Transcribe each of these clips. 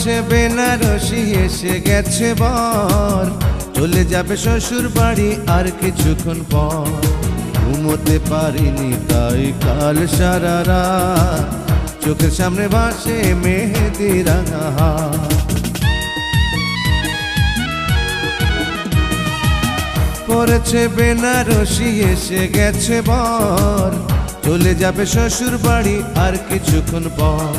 পড়েছে বেনারসি এসে গেছে বর, চলে যাবে শ্বশুর বাড়ি আর কিছুক্ষণ পর। ঘুমোতে পারিনি তাই কাল সারা রাত, চোখের সামনে ভাসে মেহেদি রাঙা হাত। পড়েছে বেনারসি এসে গেছে বর, চলে যাবে শ্বশুর বাড়ি আর কিছুক্ষণ পর।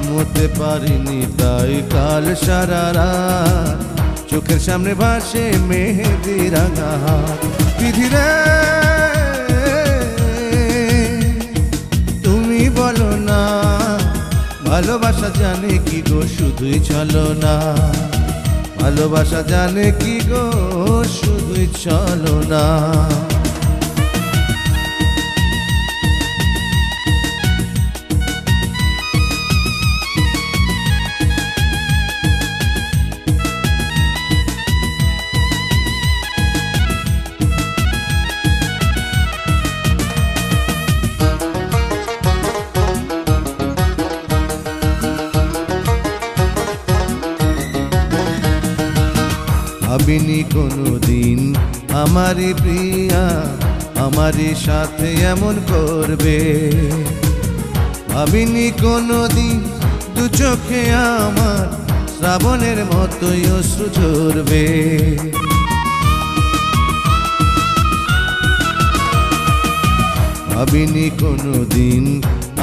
ঘুমোতে পারিনি তাই কাল সারা রাত, চোখের সামনে ভাসে মেহেদি রাঙা হাত। বিধিরে তুমি বলো না, ভালোবাসা জানে কি গো শুধুই চলো না। ভালোবাসা জানে কি গো শুধুই চলো না। ভাবিনি কোনোদিন আমারই প্রিয়া আমারই সাথে এমন করবে। ভাবিনি কোনোদিন দু চোখে আমার শ্রাবণের মতোই অশ্রু ঝরবে। ভাবিনি কোনোদিন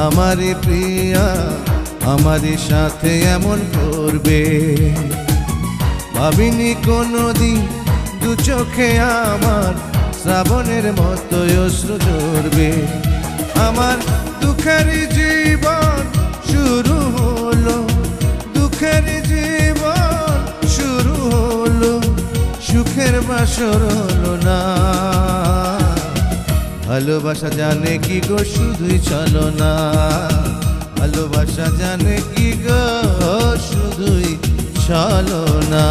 আমারই প্রিয়া আমারই সাথে এমন করবে। ভাবিনি কোনোদিন দু চোখে আমার শ্রাবণের মতো অশ্রু ঝরবে। আমার দুঃখের জীবন শুরু হলো, দুঃখের জীবন শুরু হলো, সুখের বাসর হলো না। ভালোবাসা জানে কি গো শুধুই চলো না। ভালোবাসা জানে কি গো শুধুই চলো না।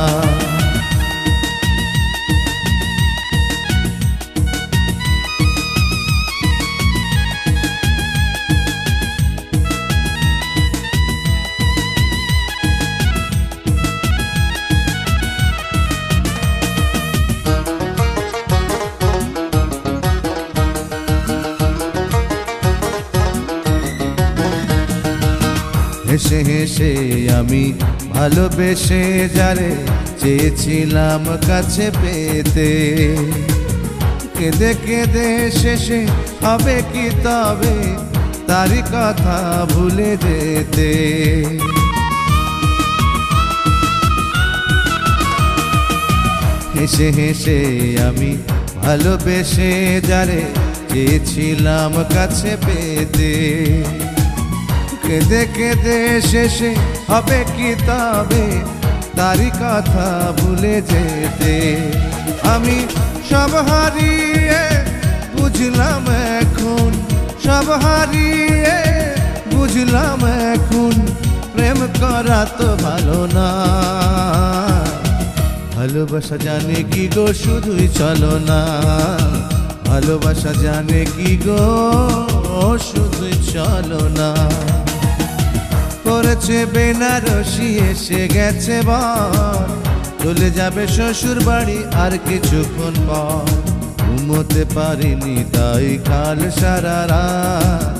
হেসে হেসে আমি ভালোবেসে যারে চেয়েছিলাম কাছে পেতে, কেঁদে কেঁদে শেষে হবে কি তবে তারই কথা ভুলে যেতে। হেসে হেসে আমি ভালোবেসে যারে চেয়েছিলাম কাছে পেতে, কেঁদে কেঁদে শেষে হবে কি তবে তারই কথা ভুলে যেতে। আমি সব হারিয়ে বুঝলাম এখন, সব হারিয়ে বুঝলাম এখন, প্রেম করা তো ভালো না। ভালোবাসা জানে কি গো শুধুই চলো না। ভালোবাসা জানে কি গো শুধুই চলো না। পড়েছে বেনারসি এসে গেছে বর, চলে যাবে শ্বশুর বাড়ি আর কিছুক্ষণ পর। ঘুমোতে পারিনি তাই কাল সারা রাত,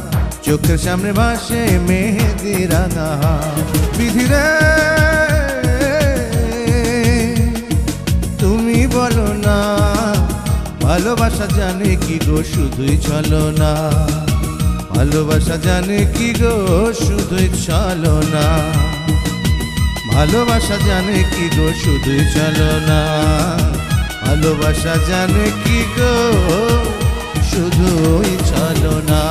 চোখের সামনে ভাসে মেহেদি রাঙা হাত। বিধিরে তুমি বলো না, ভালোবাসা জানে কি গো শুধুই চলো না। ভালোবাসা জানে কি গো শুধুই চলো না। ভালোবাসা জানে কি গো শুধুই চলো না। ভালোবাসা জানে কি গো শুধুই চলো না।